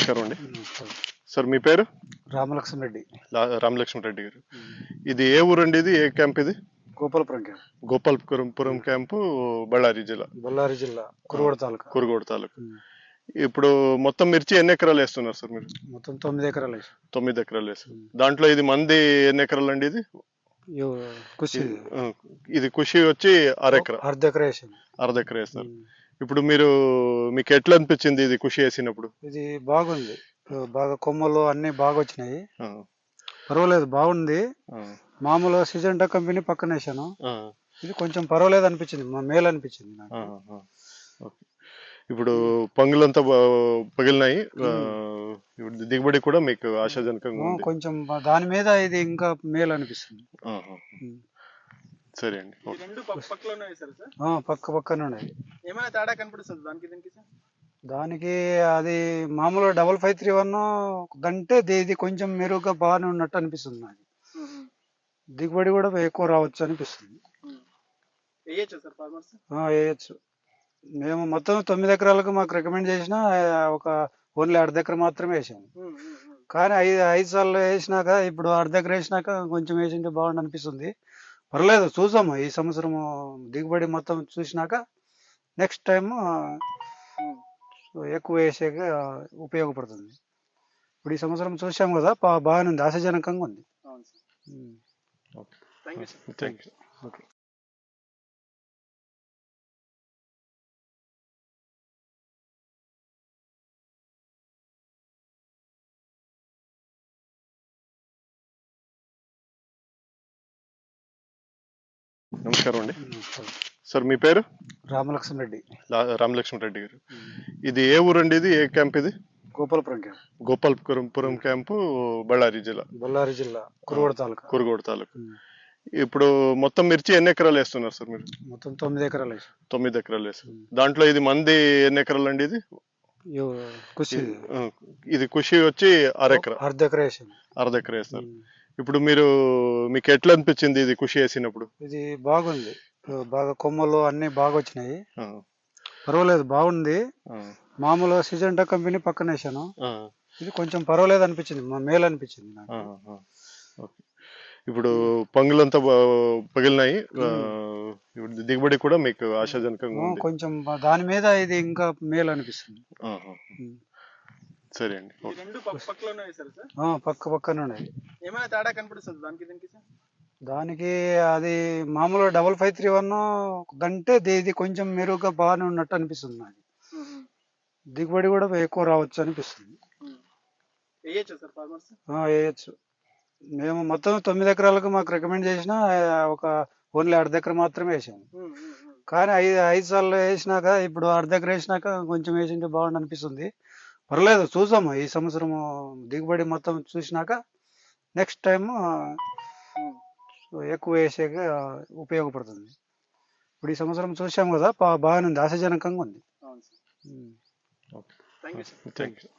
నమస్కారం అండి. నమస్కారం. సార్ మీ పేరు? రామలక్ష్మణ రెడ్డి. రామలక్ష్మణ రెడ్డి గారు. ఇది ఏ ఊరండి? ఇది ఏ క్యాంప్ ఇది? గోపాలపురం క్యాంప్. గోపాలపురం క్యాంపు, బళ్ళారి జిల్లా. బళ్ళారి జిల్లా, కురుగోడ తాలూకా. కురుగోడ తాలూకా. ఇప్పుడు మొత్తం మిర్చి ఎన్ని ఎకరాలు వేస్తున్నారు సార్ మీరు? మొత్తం 9 ఎకరాలు వేసాం. 9 ఎకరాలు వేస్తారు. దాంట్లో ఇది మంది ఎన్ని ఎకరాలు అండి? ఇది కుషి. ఇది ఖుషి వచ్చి అర్ధ ఎకరా వేసాం. అర్ధ ఎకరా వేస్తారు. ఇప్పుడు మీకు ఎట్లా అనిపించింది ఇది ఖుషి వేసినప్పుడు? ఇది బాగుంది, బాగా కొమ్మలు అన్ని బాగా వచ్చినాయి, పర్వాలేదు, బాగుంది. మామూలు సిజెంటా కంపెనీ పక్కన వేసాను. ఇది కొంచెం పర్వాలేదు అనిపించింది, మేలు అనిపించింది నాకు. ఇప్పుడు పంగులంతా పగిలినాయి, దిగుబడి కూడా మీకు ఆశాజనకంగా ఉంది. కొంచెం దాని మీద ఇది ఇంకా మేలు అనిపిస్తుంది. సరే అండి. పక్క పక్కన ఉన్నాయి. ఏమైనా తేడా కనిపిస్తుంది దానికి దీనికి? దానికి అది మామూలు 5531 కంటే ఇది కొంచెం మెరుగ్గా బాగానే ఉన్నట్టు అనిపిస్తుంది నాకు. దిగుబడి కూడా ఎక్కువ రావచ్చు అనిపిస్తుంది. వేయచ్చు. మేము మొత్తం 9 ఎకరాలకు మాకు రికమెండ్ చేసిన ఓన్లీ అర్ధ ఎకర మాత్రమే వేసాము. కానీ 5 సార్లు వేసినాక, ఇప్పుడు అర్ధ ఎకర వేసినాక కొంచెం వేసింటే బాగుండు అనిపిస్తుంది. పర్లేదు, చూసాము. ఈ సంవత్సరం దిగుబడి మొత్తం చూసినాక నెక్స్ట్ టైం ఎక్కువ వేసేక ఉపయోగపడుతుంది. ఇప్పుడు ఈ సంవత్సరం చూసాము కదా, బాగానే ఉంది, ఆశాజనకంగా ఉంది. నమస్కారం అండి. సార్ మీ పేరు? రామలక్ష్మణ రెడ్డి. రామలక్ష్మణ రెడ్డి గారు. ఇది ఏ ఊరండి? ఇది ఏ క్యాంప్ ఇది? గోపాలపురం క్యాంప్. గోపాలపురం క్యాంపు, బళ్ళారి జిల్లా. బళ్ళారి జిల్లా, కురుగోడ తాలూకా. కురుగోడ తాలూకా. ఇప్పుడు మొత్తం మిర్చి ఎన్ని ఎకరాలు వేస్తున్నారు సార్ మీరు? మొత్తం 9 ఎకరాలు వేసాం. 9 ఎకరాలు వేస్తారు. దాంట్లో ఇది మంది ఎన్ని ఎకరాలు అండి? ఇది కుషి. ఇది ఖుషి వచ్చి అర్ధ ఎకరా వేసాం. అర్ధ ఎకరా వేస్తారు. ఇప్పుడు మీకు ఎట్లా అనిపించింది ఇది ఖుషి వేసినప్పుడు? ఇది బాగుంది, బాగా కొమ్మలు అన్ని బాగా వచ్చినాయి, పర్వాలేదు, బాగుంది. మామూలు సిజెంటా కంపెనీ పక్కన వేసాను. ఇది కొంచెం పర్వాలేదు అనిపించింది, మేలు అనిపించింది నాకు. ఇప్పుడు పంగులంతా పగిలినాయి, దిగుబడి కూడా మీకు ఆశాజనకంగా ఉంది. కొంచెం దాని మీద ఇది ఇంకా మేలు అనిపిస్తుంది. సరే అండి. పక్క పక్కన ఉన్నాయి. ఏమైనా తేడా కనిపిస్తుంది దానికి దీనికి? దానికి అది మామూలు 5531 కంటే ఇది కొంచెం మెరుగ్గా బాగానే ఉన్నట్టు అనిపిస్తుంది నాకు. దిగుబడి కూడా ఎక్కువ రావచ్చు అనిపిస్తుంది. వేయచ్చు. మేము మొత్తం 9 ఎకరాలకు మాకు రికమెండ్ చేసిన ఓన్లీ అర్ధ ఎకర మాత్రమే వేసాము. కానీ 5 సార్లు వేసినాక, ఇప్పుడు అర్ధ ఎకర వేసినాక కొంచెం వేసింటే బాగుండు అనిపిస్తుంది. పర్లేదు, చూసాము. ఈ సంవత్సరం దిగుబడి మొత్తం చూసినాక నెక్స్ట్ టైం ఎక్కువ వేసేక ఉపయోగపడుతుంది. ఇప్పుడు ఈ సంవత్సరం చూసాము కదా, బాగానే ఉంది, ఆశాజనకంగా ఉంది. Thank you.